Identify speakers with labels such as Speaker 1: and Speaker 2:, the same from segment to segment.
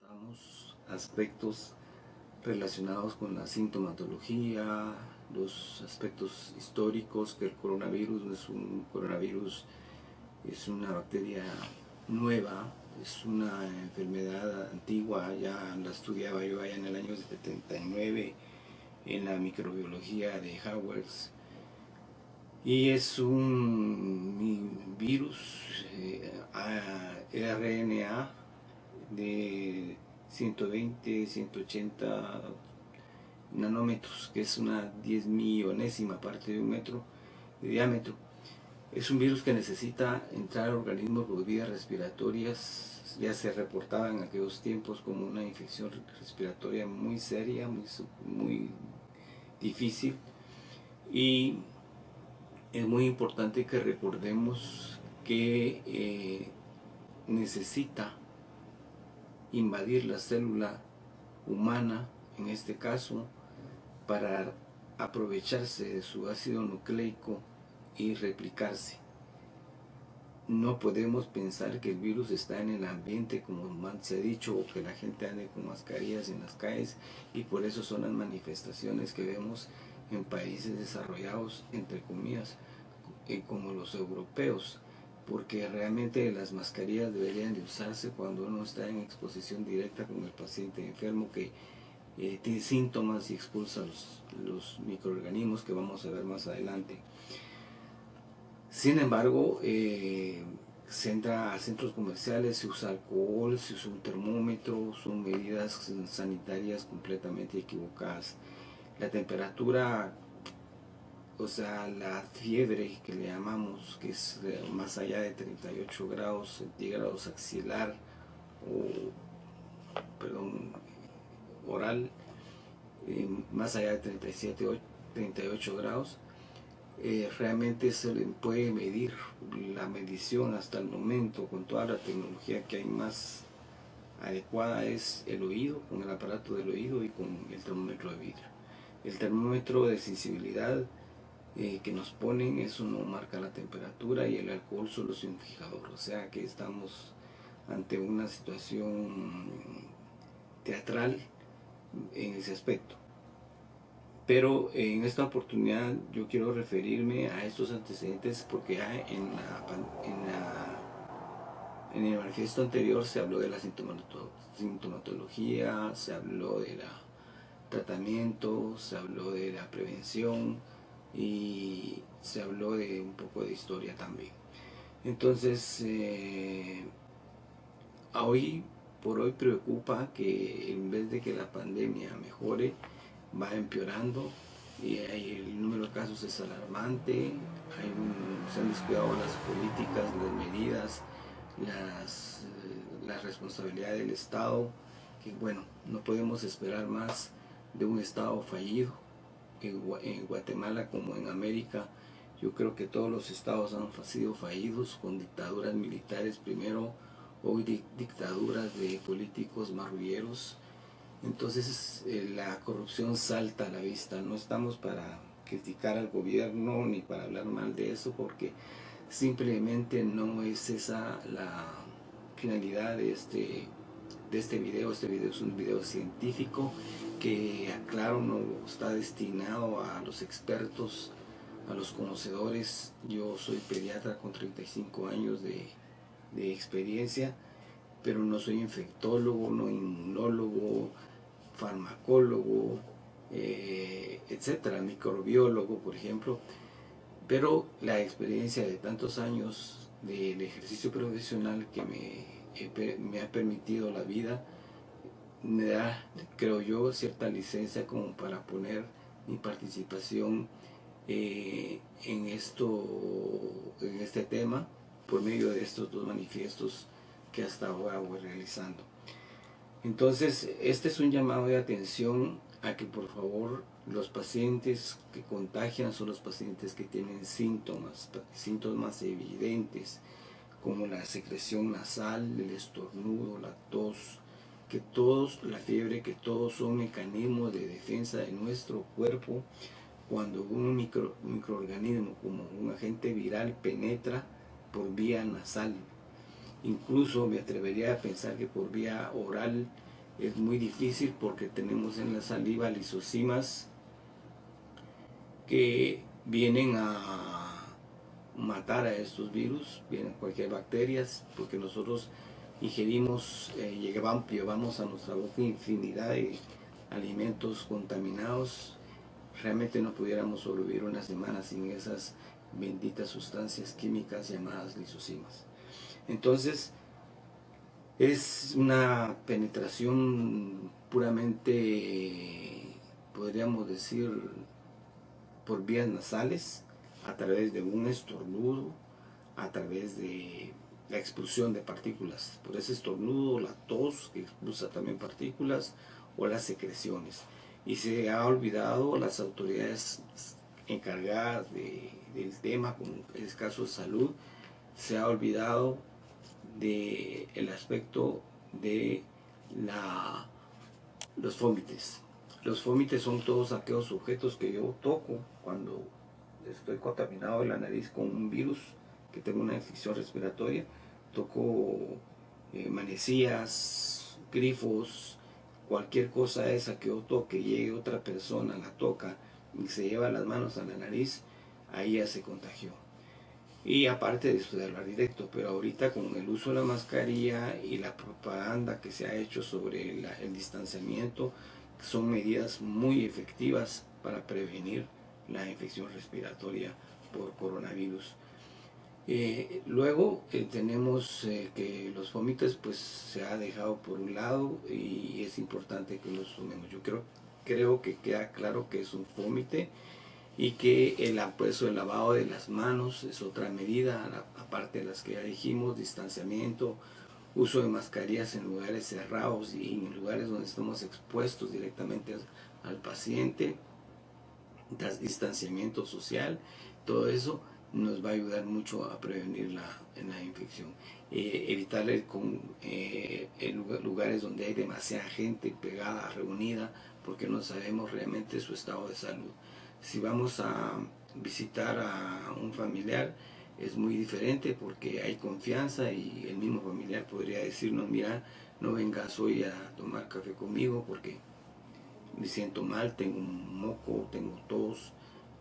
Speaker 1: abordamos aspectos relacionados con la sintomatología, los aspectos históricos, que el coronavirus no es un coronavirus, es una bacteria nueva, es una enfermedad antigua, ya la estudiaba yo allá en el año 79 en la microbiología de Harvard, y es un virus RNA de 120, 180 nanómetros, que es una 10 millonésima parte de un metro de diámetro. Es un virus que necesita entrar al organismo por vías respiratorias. Ya se reportaba en aquellos tiempos como una infección respiratoria muy seria, muy difícil. Y es muy importante que recordemos que necesita invadir la célula humana, en este caso, para aprovecharse de su ácido nucleico y replicarse. No podemos pensar que el virus está en el ambiente, como se ha dicho, o que la gente ande con mascarillas en las calles, y por eso son las manifestaciones que vemos en países desarrollados, entre comillas, como los europeos, porque realmente las mascarillas deberían de usarse cuando uno está en exposición directa con el paciente enfermo que tiene síntomas y expulsa los microorganismos que vamos a ver más adelante. Sin embargo, se entra a centros comerciales, se usa alcohol, se usa un termómetro, son medidas sanitarias completamente equivocadas. La temperatura, o sea, la fiebre que le llamamos, que es más allá de 38 grados centígrados axilar o, perdón, oral, más allá de 37, 38 grados, realmente se le puede medir. La medición hasta el momento, con toda la tecnología que hay más adecuada, es el oído, con el aparato del oído y con el termómetro de vidrio. El termómetro de sensibilidad que nos ponen, eso no marca la temperatura, y el alcohol solo es un fijador, o sea que estamos ante una situación teatral en ese aspecto. Pero en esta oportunidad yo quiero referirme a estos antecedentes porque ya en el manifiesto anterior se habló de la sintomatología, se habló del tratamiento, se habló de la prevención y se habló de un poco de historia también. Entonces, hoy por hoy preocupa que en vez de que la pandemia mejore, va empeorando, y el número de casos es alarmante. Se han descuidado las políticas, las medidas, la responsabilidad del Estado, que bueno, no podemos esperar más de un Estado fallido. En Guatemala, como en América, yo creo que todos los estados han sido fallidos, con dictaduras militares primero, hoy dictaduras de políticos marrulleros. Entonces la corrupción salta a la vista. No estamos para criticar al gobierno ni para hablar mal de eso, porque simplemente no es esa la finalidad de este video. Este video es un video científico que, aclaro, no está destinado a los expertos, a los conocedores. Yo soy pediatra con 35 años de experiencia, pero no soy infectólogo, no inmunólogo, farmacólogo, etcétera, microbiólogo, por ejemplo. Pero la experiencia de tantos años del ejercicio profesional que me ha permitido la vida me da, creo yo, cierta licencia como para poner mi participación en este tema, por medio de estos dos manifiestos que hasta ahora voy realizando. Entonces, este es un llamado de atención a que, por favor, los pacientes que contagian son los pacientes que tienen síntomas evidentes, como la secreción nasal, el estornudo, la tos, la fiebre, que todos son mecanismos de defensa de nuestro cuerpo cuando un microorganismo como un agente viral penetra por vía nasal. Incluso me atrevería a pensar que por vía oral, es muy difícil porque tenemos en la saliva lisocimas que vienen a matar a estos virus, vienen cualquier bacterias, porque nosotros ingerimos, llevamos a nuestra boca infinidad de alimentos contaminados. Realmente no pudiéramos sobrevivir una semana sin esas benditas sustancias químicas llamadas lisocimas. Entonces, es una penetración puramente, podríamos decir, por vías nasales, a través de un estornudo, a través de la expulsión de partículas, por ese estornudo, la tos que expulsa también partículas, o las secreciones. Y se ha olvidado las autoridades encargadas del tema, como es caso de salud, se ha olvidado del aspecto de los fómites. Los fómites son todos aquellos objetos que yo toco cuando estoy contaminado de la nariz con un virus, que tengo una infección respiratoria. Toco manecillas, grifos, cualquier cosa esa que yo toque, llegue otra persona, la toca y se lleva las manos a la nariz, ahí ya se contagió. Y aparte de eso de hablar directo, pero ahorita con el uso de la mascarilla y la propaganda que se ha hecho sobre el distanciamiento, son medidas muy efectivas para prevenir la infección respiratoria por coronavirus. Luego tenemos que los vómitos pues se ha dejado por un lado y es importante que los sumemos. Yo creo que queda claro que es un vómite y que el lavado de las manos es otra medida, aparte de las que ya dijimos, distanciamiento, uso de mascarillas en lugares cerrados y en lugares donde estamos expuestos directamente al paciente, distanciamiento social, todo eso nos va a ayudar mucho a prevenir la infección. Evitar lugares donde hay demasiada gente pegada, reunida, porque no sabemos realmente su estado de salud. Si vamos a visitar a un familiar, es muy diferente porque hay confianza y el mismo familiar podría decirnos, mira, no vengas hoy a tomar café conmigo porque me siento mal, tengo un moco, tengo tos,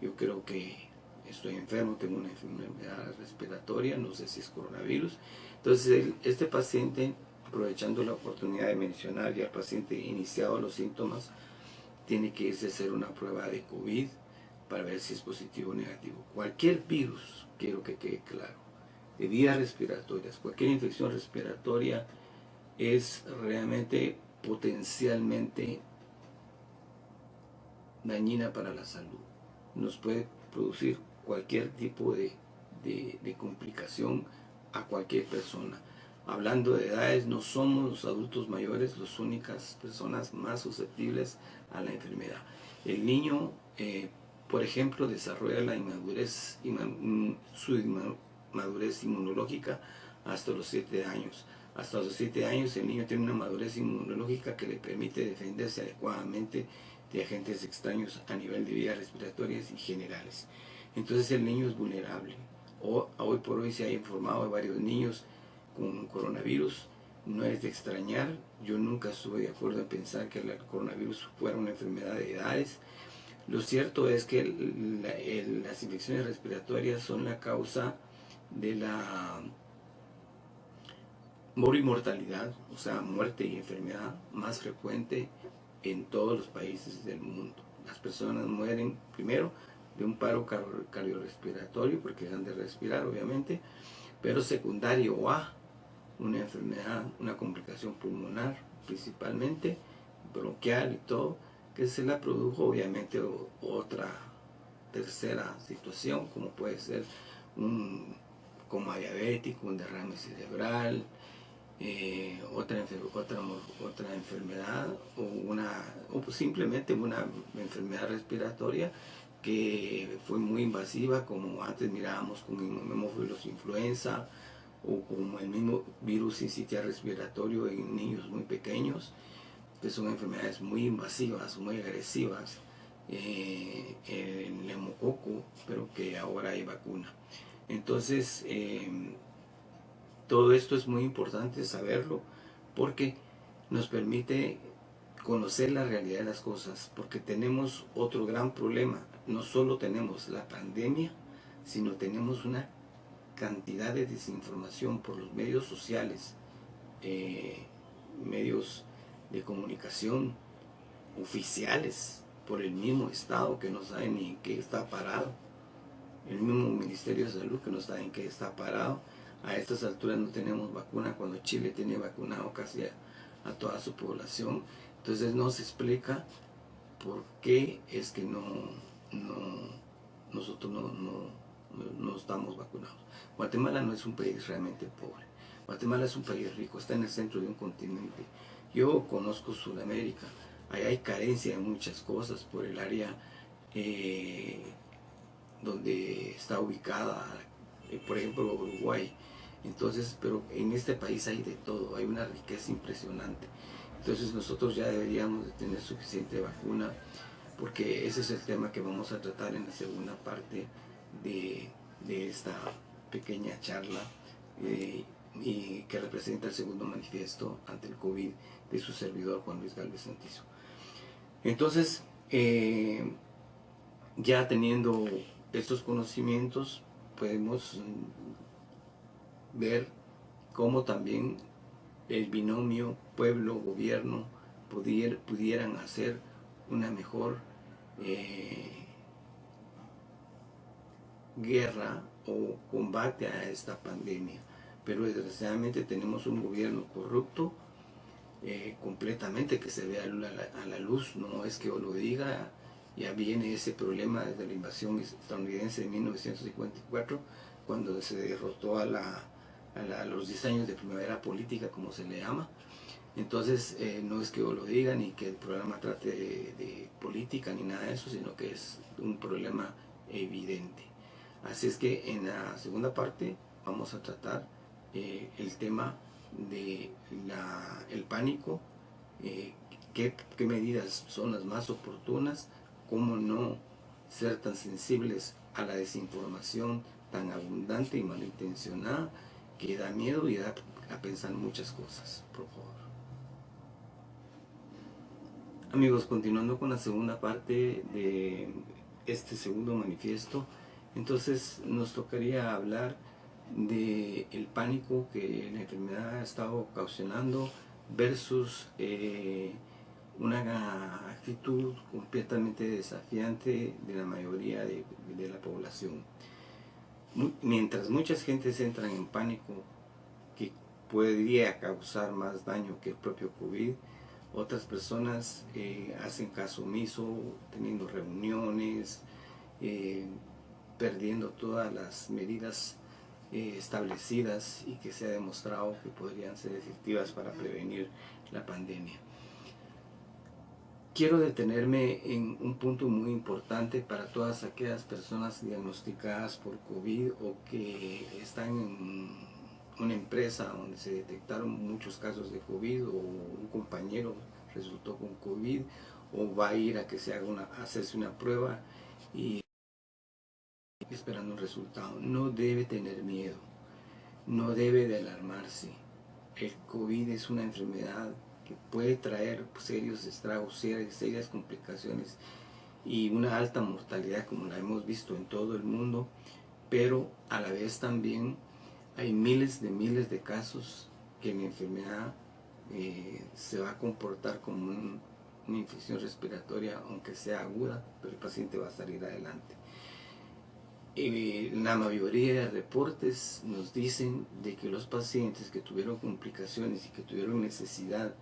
Speaker 1: yo creo que estoy enfermo, tengo una enfermedad respiratoria, no sé si es coronavirus. Entonces este paciente, aprovechando la oportunidad de mencionar ya al paciente iniciado los síntomas, tiene que irse a hacer una prueba de COVID para ver si es positivo o negativo. Cualquier virus, quiero que quede claro, de vías respiratorias, cualquier infección respiratoria es realmente potencialmente dañina para la salud. Nos puede producir cualquier tipo de complicación a cualquier persona. Hablando de edades, no somos los adultos mayores las únicas personas más susceptibles a la enfermedad. El niño, por ejemplo, desarrolla su madurez inmunológica hasta los 7 años. Hasta los 7 años el niño tiene una madurez inmunológica que le permite defenderse adecuadamente de agentes extraños a nivel de vías respiratorias y generales. Entonces el niño es vulnerable. Hoy por hoy se ha informado de varios niños con coronavirus. No es de extrañar, yo nunca estuve de acuerdo en pensar que el coronavirus fuera una enfermedad de edades. Lo cierto es que las infecciones respiratorias son la causa de la mortalidad, o sea, muerte y enfermedad más frecuente en todos los países del mundo. Las personas mueren primero de un paro cardiorrespiratorio porque dejan de respirar, obviamente, pero secundario a una enfermedad, una complicación pulmonar, principalmente bronquial y todo, que se la produjo obviamente otra tercera situación, como puede ser un coma diabético, un derrame cerebral, otra enfermedad o simplemente una enfermedad respiratoria que fue muy invasiva, como antes mirábamos con hemófilos influenza o como el mismo virus sincitial respiratorio en niños muy pequeños, que son enfermedades muy invasivas, muy agresivas, el neumococo, pero que ahora hay vacuna. Entonces, todo esto es muy importante saberlo porque nos permite conocer la realidad de las cosas, porque tenemos otro gran problema. No solo tenemos la pandemia, sino tenemos una cantidad de desinformación por los medios sociales, medios de comunicación oficiales, por el mismo Estado que no sabe ni en qué está parado, el mismo Ministerio de Salud que no sabe en qué está parado. A estas alturas no tenemos vacuna cuando Chile tiene vacunado casi a toda su población. Entonces no se explica por qué es que nosotros no estamos vacunados. Guatemala no es un país realmente pobre. Guatemala es un país rico, está en el centro de un continente. Yo conozco Sudamérica, ahí hay carencia en muchas cosas por el área donde está ubicada, por ejemplo, Uruguay. Entonces, pero en este país hay de todo, hay una riqueza impresionante. Entonces nosotros ya deberíamos de tener suficiente vacuna, porque ese es el tema que vamos a tratar en la segunda parte de esta pequeña charla, y que representa el segundo manifiesto ante el COVID de su servidor Juan Luis Gálvez Santizo. Entonces, ya teniendo estos conocimientos, podemos ver cómo también el binomio pueblo-gobierno pudieran hacer una mejor guerra o combate a esta pandemia. Pero desgraciadamente tenemos un gobierno corrupto, completamente, que se ve a la luz, no es que yo lo diga. Ya viene ese problema desde la invasión estadounidense de 1954, cuando se derrotó a los 10 años de primavera política, como se le llama. Entonces, no es que yo lo diga, ni que el programa trate de política, ni nada de eso, sino que es un problema evidente. Así es que en la segunda parte vamos a tratar el tema de el pánico, qué medidas son las más oportunas, cómo no ser tan sensibles a la desinformación tan abundante y malintencionada, que da miedo y da a pensar muchas cosas, por favor. Amigos, continuando con la segunda parte de este segundo manifiesto, entonces nos tocaría hablar del pánico que la enfermedad ha estado ocasionando versus una actitud completamente desafiante de la mayoría de la población. Mientras muchas gentes entran en pánico, que podría causar más daño que el propio COVID, otras personas hacen caso omiso, teniendo reuniones, perdiendo todas las medidas establecidas y que se ha demostrado que podrían ser efectivas para prevenir la pandemia. Quiero detenerme en un punto muy importante para todas aquellas personas diagnosticadas por COVID o que están en una empresa donde se detectaron muchos casos de COVID, o un compañero resultó con COVID, o va a ir a que se haga hacerse una prueba y esperando un resultado. No debe tener miedo, no debe de alarmarse. El COVID es una enfermedad que puede traer serios estragos, serias complicaciones y una alta mortalidad, como la hemos visto en todo el mundo, pero a la vez también hay miles de casos que la enfermedad se va a comportar como una infección respiratoria, aunque sea aguda, pero el paciente va a salir adelante. La mayoría de reportes nos dicen de que los pacientes que tuvieron complicaciones y que tuvieron necesidad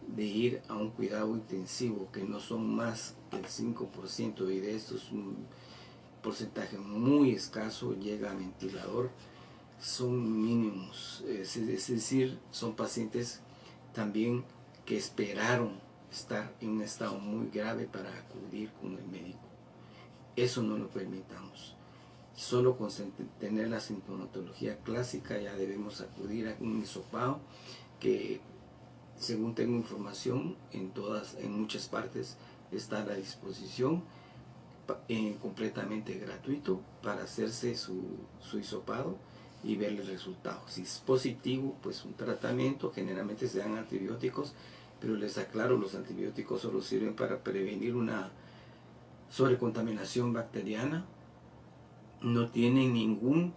Speaker 1: de ir a un cuidado intensivo, que no son más del 5%, y de estos un porcentaje muy escaso llega a ventilador, son mínimos, es decir, son pacientes también que esperaron estar en un estado muy grave para acudir con el médico. Eso no lo permitamos. Solo con tener la sintomatología clásica ya debemos acudir a un hisopado, que según tengo información en muchas partes está a la disposición, completamente gratuito para hacerse su hisopado, y ver el resultado. Si es positivo, pues un tratamiento, generalmente se dan antibióticos, pero les aclaro, los antibióticos solo sirven para prevenir una sobrecontaminación bacteriana, no tienen ningún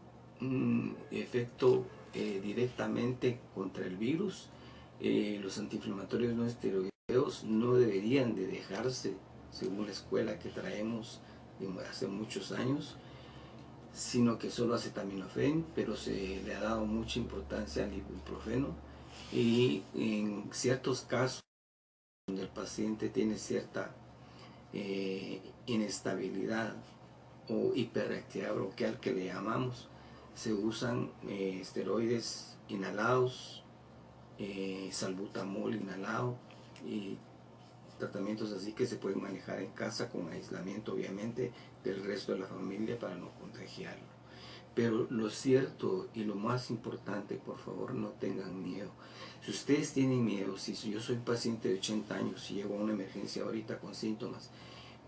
Speaker 1: efecto directamente contra el virus. Los antiinflamatorios no esteroideos no deberían de dejarse, según la escuela que traemos de hace muchos años, sino que solo acetaminofén, pero se le ha dado mucha importancia al ibuprofeno, y en ciertos casos donde el paciente tiene cierta inestabilidad o hiperreactividad bronquial que le llamamos, se usan esteroides inhalados, salbutamol inhalado y tratamientos así que se pueden manejar en casa con aislamiento obviamente del resto de la familia para no contagiarlo. Pero lo cierto y lo más importante, por favor, no tengan miedo. Si ustedes tienen miedo, si yo soy paciente de 80 años y llego a una emergencia ahorita con síntomas,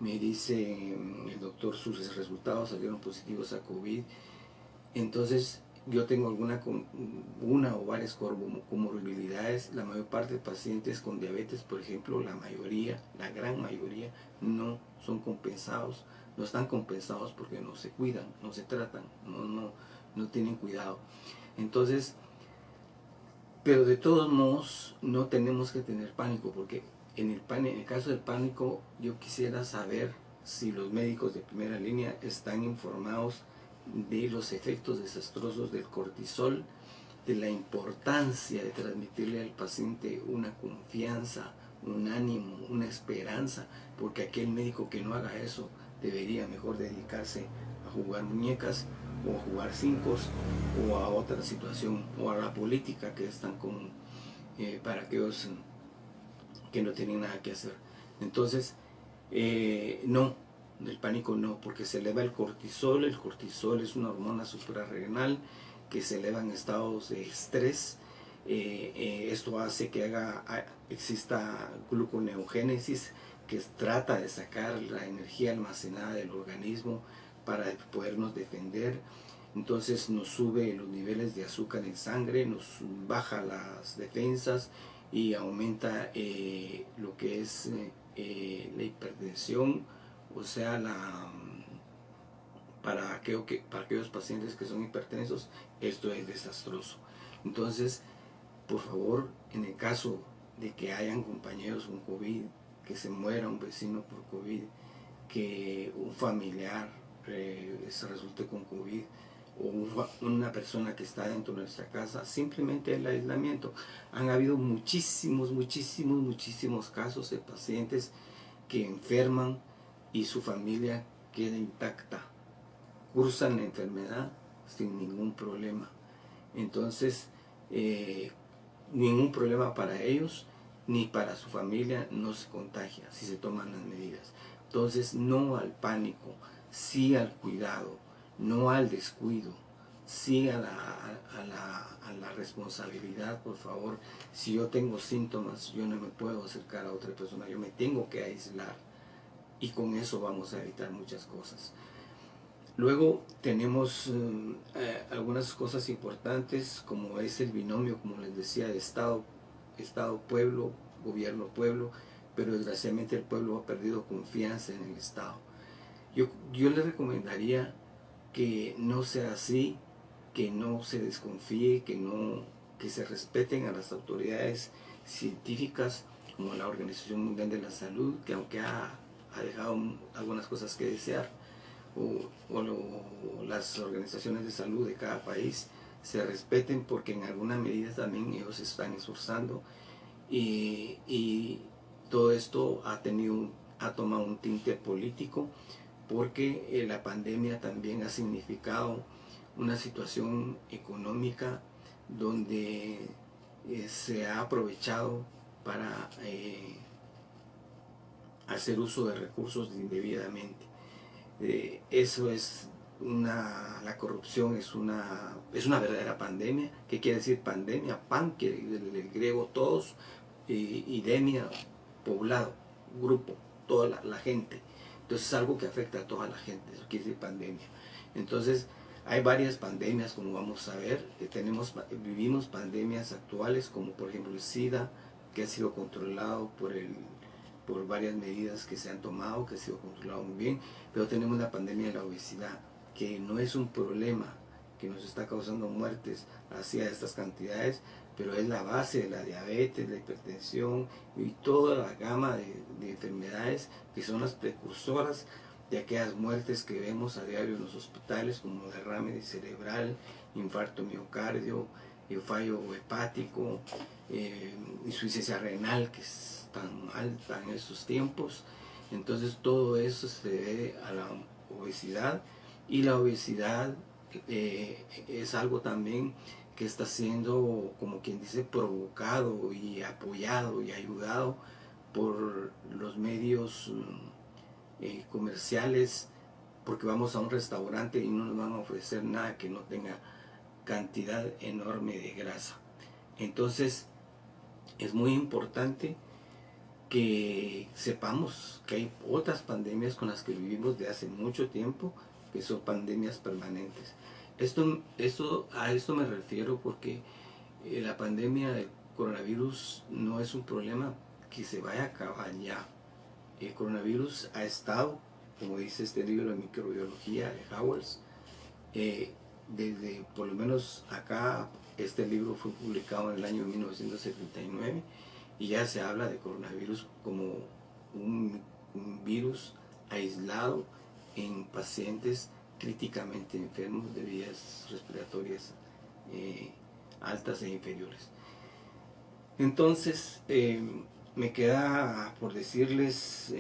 Speaker 1: me dice el doctor sus resultados salieron positivos a COVID, entonces yo tengo una o varias comorbilidades. La mayor parte de pacientes con diabetes, por ejemplo, la gran mayoría, no son compensados, no están compensados porque no se cuidan, no se tratan, no tienen cuidado. Entonces, pero de todos modos, no tenemos que tener pánico, porque en el caso del pánico, yo quisiera saber si los médicos de primera línea están informados de los efectos desastrosos del cortisol, de la importancia de transmitirle al paciente una confianza, un ánimo, una esperanza, porque aquel médico que no haga eso debería mejor dedicarse a jugar muñecas o a jugar cincos o a otra situación, o a la política, que es tan común para aquellos que no tienen nada que hacer. Entonces, no, del pánico no, porque se eleva el cortisol. El cortisol es una hormona suprarrenal que se eleva en estados de estrés. Esto hace que exista gluconeogénesis, que trata de sacar la energía almacenada del organismo para podernos defender. Entonces nos sube los niveles de azúcar en sangre, nos baja las defensas y aumenta lo que es la hipertensión, o sea, para aquellos pacientes que son hipertensos, esto es desastroso. Entonces, por favor, en el caso de que hayan compañeros con COVID, que se muera un vecino por COVID, que un familiar se resulte con COVID, o una persona que está dentro de nuestra casa, simplemente el aislamiento. Han habido muchísimos casos de pacientes que enferman y su familia queda intacta, cursan la enfermedad sin ningún problema. Entonces, ningún problema para ellos ni para su familia, no se contagia si se toman las medidas. Entonces, no al pánico, sí al cuidado, no al descuido, sí a la responsabilidad, por favor. Si yo tengo síntomas, yo no me puedo acercar a otra persona, yo me tengo que aislar, y con eso vamos a evitar muchas cosas. Luego tenemos algunas cosas importantes, como es el binomio, como les decía, de Estado-pueblo, gobierno-pueblo, pero desgraciadamente el pueblo ha perdido confianza en el Estado. Yo le recomendaría que no sea así, que no se desconfíe, que se respeten a las autoridades científicas, como la Organización Mundial de la Salud, que aunque ha dejado algunas cosas que desear, o las organizaciones de salud de cada país, se respeten, porque en alguna medida también ellos se están esforzando, y todo esto ha tomado un tinte político, porque la pandemia también ha significado una situación económica donde se ha aprovechado para hacer uso de recursos indebidamente. Eso es la corrupción es una verdadera pandemia. ¿Qué quiere decir pandemia? Pan, que del griego todos, y demia, poblado, grupo, toda la gente. Entonces es algo que afecta a toda la gente, eso quiere decir pandemia. Entonces Hay varias pandemias, como vamos a ver. Vivimos pandemias actuales, como por ejemplo el SIDA, que ha sido controlado por varias medidas que se han tomado, que ha sido controlado muy bien. Pero tenemos la pandemia de la obesidad, que no es un problema que nos está causando muertes hacia estas cantidades, pero es la base de la diabetes, la hipertensión y toda la gama de enfermedades que son las precursoras de aquellas muertes que vemos a diario en los hospitales, como derrame cerebral, infarto miocardio, fallo hepático, insuficiencia renal, que es tan alta en estos tiempos. Entonces todo eso se debe a la obesidad, y la obesidad es algo también que está siendo, como quien dice, provocado y apoyado y ayudado por los medios comerciales, porque vamos a un restaurante y no nos van a ofrecer nada que no tenga cantidad enorme de grasa. Entonces es muy importante que sepamos que hay otras pandemias con las que vivimos de hace mucho tiempo, que son pandemias permanentes. A esto me refiero porque la pandemia del coronavirus no es un problema que se vaya a acabar ya. El coronavirus ha estado, como dice este libro de microbiología de Howells, desde por lo menos acá. Este libro fue publicado en el año 1979 y ya se habla de coronavirus como un virus aislado en pacientes críticamente enfermos de vías respiratorias altas e inferiores. Entonces, me queda por decirles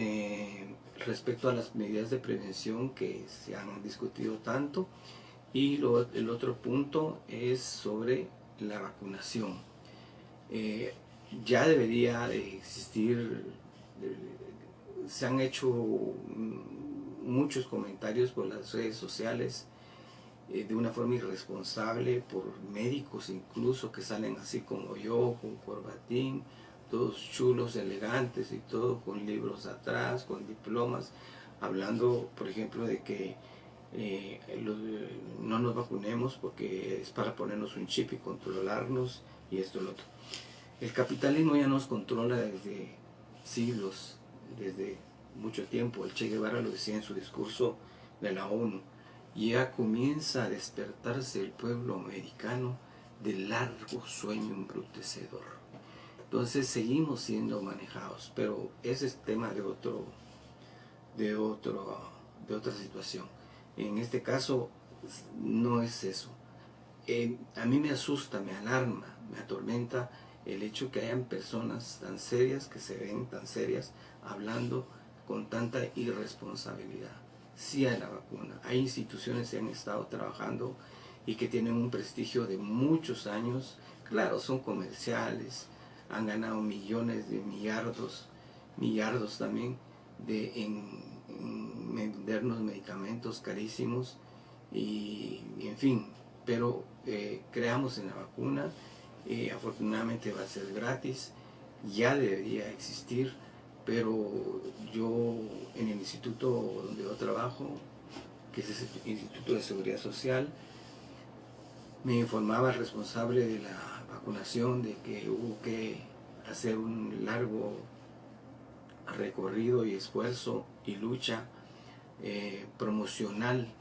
Speaker 1: respecto a las medidas de prevención que se han discutido tanto, y el otro punto es sobre la vacunación. Ya debería de existir, se han hecho muchos comentarios por las redes sociales de una forma irresponsable, por médicos incluso que salen así como yo, con corbatín, todos chulos, elegantes y todo, con libros atrás, con diplomas, hablando, por ejemplo, de que no nos vacunemos porque es para ponernos un chip y controlarnos y esto y lo otro. El capitalismo ya nos controla desde siglos, desde mucho tiempo. El Che Guevara lo decía en su discurso de la ONU. Ya comienza a despertarse el pueblo americano del largo sueño embrutecedor. Entonces seguimos siendo manejados, pero ese es tema de otra situación. En este caso no es eso. A mí me asusta, me alarma, me atormenta el hecho que hayan personas tan serias, que se ven tan serias, hablando con tanta irresponsabilidad. Sí hay la vacuna, hay instituciones que han estado trabajando y que tienen un prestigio de muchos años. Claro, son comerciales, han ganado millones de millardos también en vendernos medicamentos carísimos y en fin, pero creamos en la vacuna. Afortunadamente va a ser gratis, ya debería existir, pero yo en el instituto donde yo trabajo, que es el Instituto de Seguridad Social, me informaba el responsable de la vacunación de que hubo que hacer un largo recorrido y esfuerzo y lucha promocional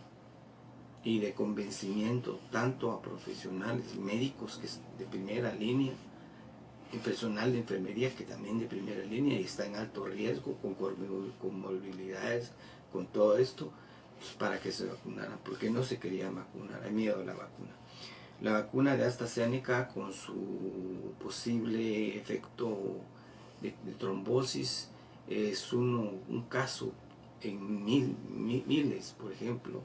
Speaker 1: y de convencimiento tanto a profesionales médicos que es de primera línea, y personal de enfermería que también de primera línea y está en alto riesgo con comorbilidades, con todo esto, pues para que se vacunaran, porque no se quería vacunar, hay miedo a la vacuna. La vacuna de AstraZeneca, con su posible efecto de trombosis, es un caso en miles. Por ejemplo,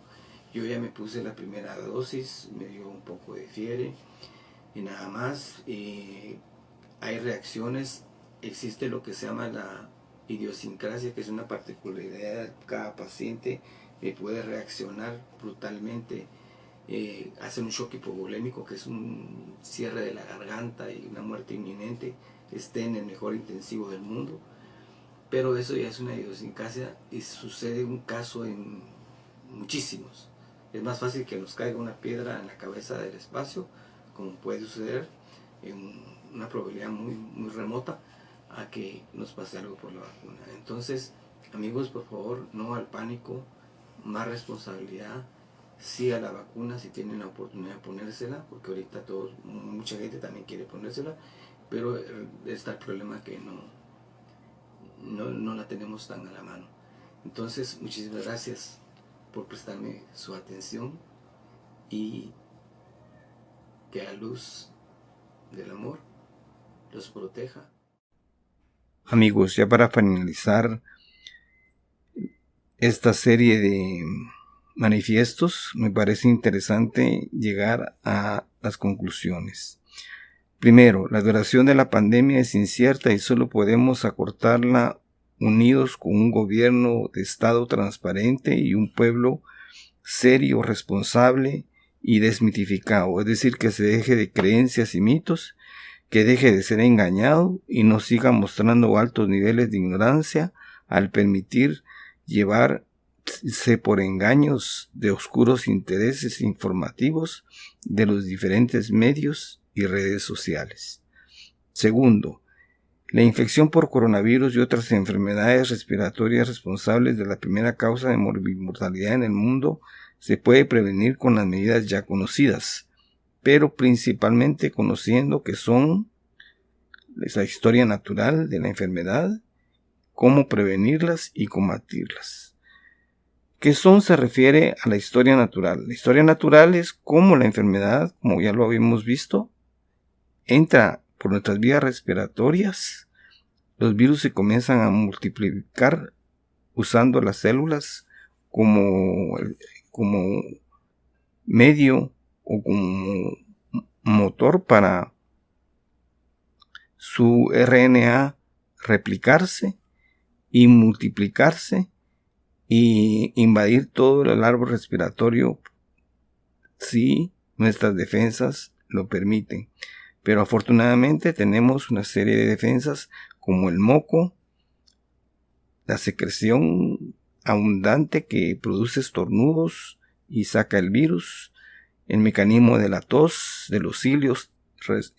Speaker 1: yo ya me puse la primera dosis, me dio un poco de fiebre y nada más. Hay reacciones, existe lo que se llama la idiosincrasia, que es una particularidad de cada paciente, puede reaccionar brutalmente, hace un shock hipovolémico, que es un cierre de la garganta y una muerte inminente, esté en el mejor intensivo del mundo. Pero eso ya es una idiosincrasia y sucede un caso en muchísimos. Es más fácil que nos caiga una piedra en la cabeza del espacio, como puede suceder en una probabilidad muy remota, a que nos pase algo por la vacuna. Entonces, amigos, por favor, no al pánico, más responsabilidad, sí a la vacuna si tienen la oportunidad de ponérsela, porque ahorita mucha gente también quiere ponérsela, pero está el problema que no la tenemos tan a la mano. Entonces, muchísimas gracias por prestarme su atención y que la luz del amor los proteja.
Speaker 2: Amigos, ya para finalizar esta serie de manifiestos, me parece interesante llegar a las conclusiones. Primero, la duración de la pandemia es incierta y solo podemos acortarla unidos con un gobierno de Estado transparente y un pueblo serio, responsable y desmitificado, es decir, que se deje de creencias y mitos, que deje de ser engañado y no siga mostrando altos niveles de ignorancia al permitir llevarse por engaños de oscuros intereses informativos de los diferentes medios y redes sociales. Segundo, la infección por coronavirus y otras enfermedades respiratorias responsables de la primera causa de mortalidad en el mundo se puede prevenir con las medidas ya conocidas, pero principalmente conociendo que son la historia natural de la enfermedad, cómo prevenirlas y combatirlas. ¿Qué son? Se refiere a la historia natural. La historia natural es cómo la enfermedad, como ya lo habíamos visto, entra por nuestras vías respiratorias. Los virus se comienzan a multiplicar usando las células como medio o como motor para su RNA replicarse y multiplicarse y invadir todo el árbol respiratorio si nuestras defensas lo permiten. Pero afortunadamente tenemos una serie de defensas como el moco, la secreción abundante que produce estornudos y saca el virus, el mecanismo de la tos, de los cilios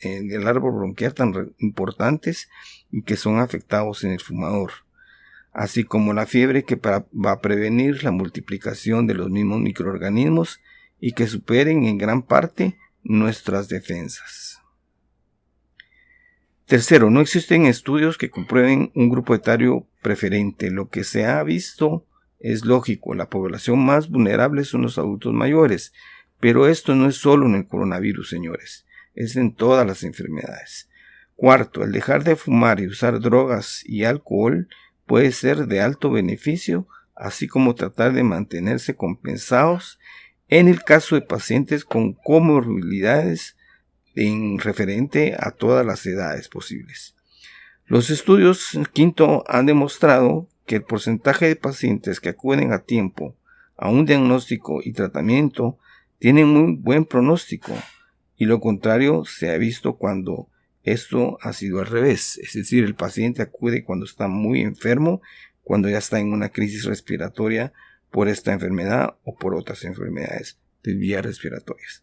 Speaker 2: del árbol bronquial tan importantes y que son afectados en el fumador, así como la fiebre que va a prevenir la multiplicación de los mismos microorganismos y que superen en gran parte nuestras defensas. Tercero, no existen estudios que comprueben un grupo etario preferente. Lo que se ha visto es lógico, la población más vulnerable son los adultos mayores, pero esto no es solo en el coronavirus, señores, es en todas las enfermedades. Cuarto, el dejar de fumar y usar drogas y alcohol puede ser de alto beneficio, así como tratar de mantenerse compensados en el caso de pacientes con comorbilidades en referente a todas las edades posibles. Los estudios, quinto, han demostrado que el porcentaje de pacientes que acuden a tiempo a un diagnóstico y tratamiento tienen muy buen pronóstico, y lo contrario se ha visto cuando esto ha sido al revés, es decir, el paciente acude cuando está muy enfermo, cuando ya está en una crisis respiratoria por esta enfermedad o por otras enfermedades de vías respiratorias.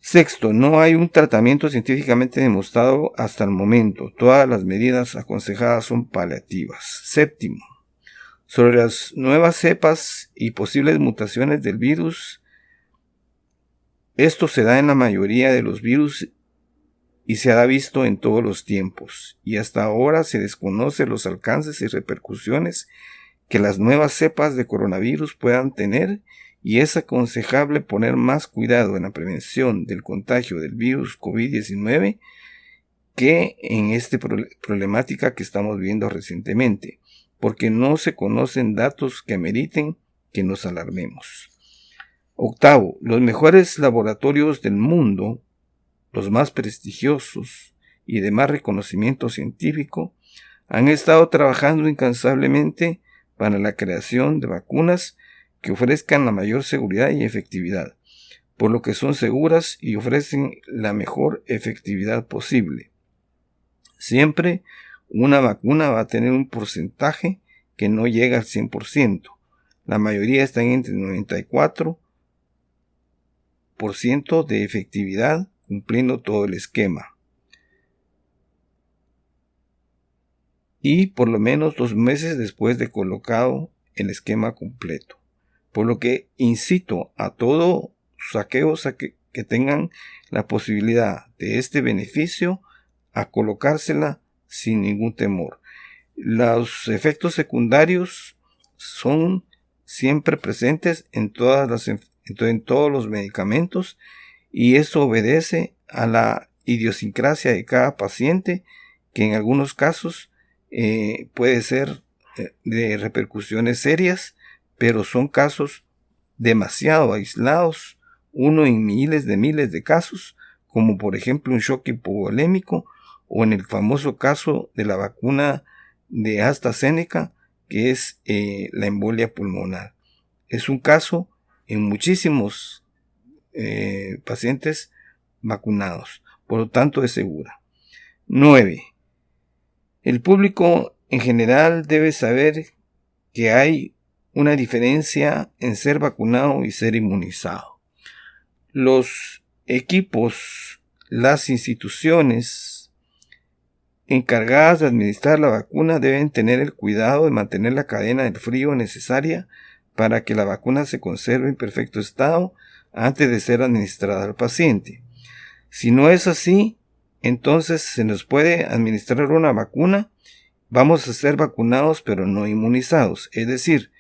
Speaker 2: Sexto, no hay un tratamiento científicamente demostrado hasta el momento. Todas las medidas aconsejadas son paliativas. Séptimo, sobre las nuevas cepas y posibles mutaciones del virus, esto se da en la mayoría de los virus y se ha visto en todos los tiempos, y hasta ahora se desconocen los alcances y repercusiones que las nuevas cepas de coronavirus puedan tener, y es aconsejable poner más cuidado en la prevención del contagio del virus COVID-19 que en esta problemática que estamos viendo recientemente, porque no se conocen datos que ameriten que nos alarmemos. Octavo, los mejores laboratorios del mundo, los más prestigiosos y de más reconocimiento científico, han estado trabajando incansablemente para la creación de vacunas que ofrezcan la mayor seguridad y efectividad, por lo que son seguras y ofrecen la mejor efectividad posible. Siempre una vacuna va a tener un porcentaje que no llega al 100%. La mayoría están entre 94 100% de efectividad cumpliendo todo el esquema. Y por lo menos 2 meses después de colocado el esquema completo. Por lo que incito a todos sus aqueos a que tengan la posibilidad de este beneficio a colocársela sin ningún temor. Los efectos secundarios son siempre presentes en todos los medicamentos, y esto obedece a la idiosincrasia de cada paciente, que en algunos casos puede ser de repercusiones serias, pero son casos demasiado aislados, uno en miles de casos, como por ejemplo un shock hipovolémico, o en el famoso caso de la vacuna de AstraZeneca, que es la embolia pulmonar. Es un caso en muchísimos pacientes vacunados, por lo tanto es segura. 9. El público en general debe saber que hay una diferencia en ser vacunado y ser inmunizado. Los equipos, las instituciones encargadas de administrar la vacuna deben tener el cuidado de mantener la cadena del frío necesaria para que la vacuna se conserve en perfecto estado antes de ser administrada al paciente. Si no es así, entonces se nos puede administrar una vacuna, vamos a ser vacunados pero no inmunizados. Es decir,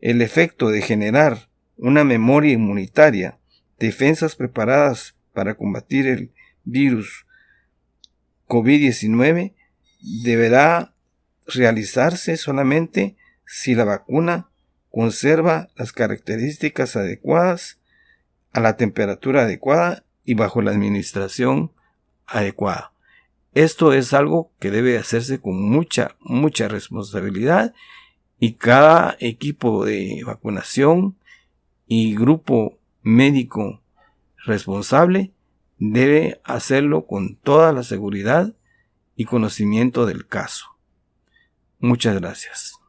Speaker 2: el efecto de generar una memoria inmunitaria, defensas preparadas para combatir el virus COVID-19, deberá realizarse solamente si la vacuna conserva las características adecuadas, a la temperatura adecuada y bajo la administración adecuada. Esto es algo que debe hacerse con mucha responsabilidad, y cada equipo de vacunación y grupo médico responsable debe hacerlo con toda la seguridad y conocimiento del caso. Muchas gracias.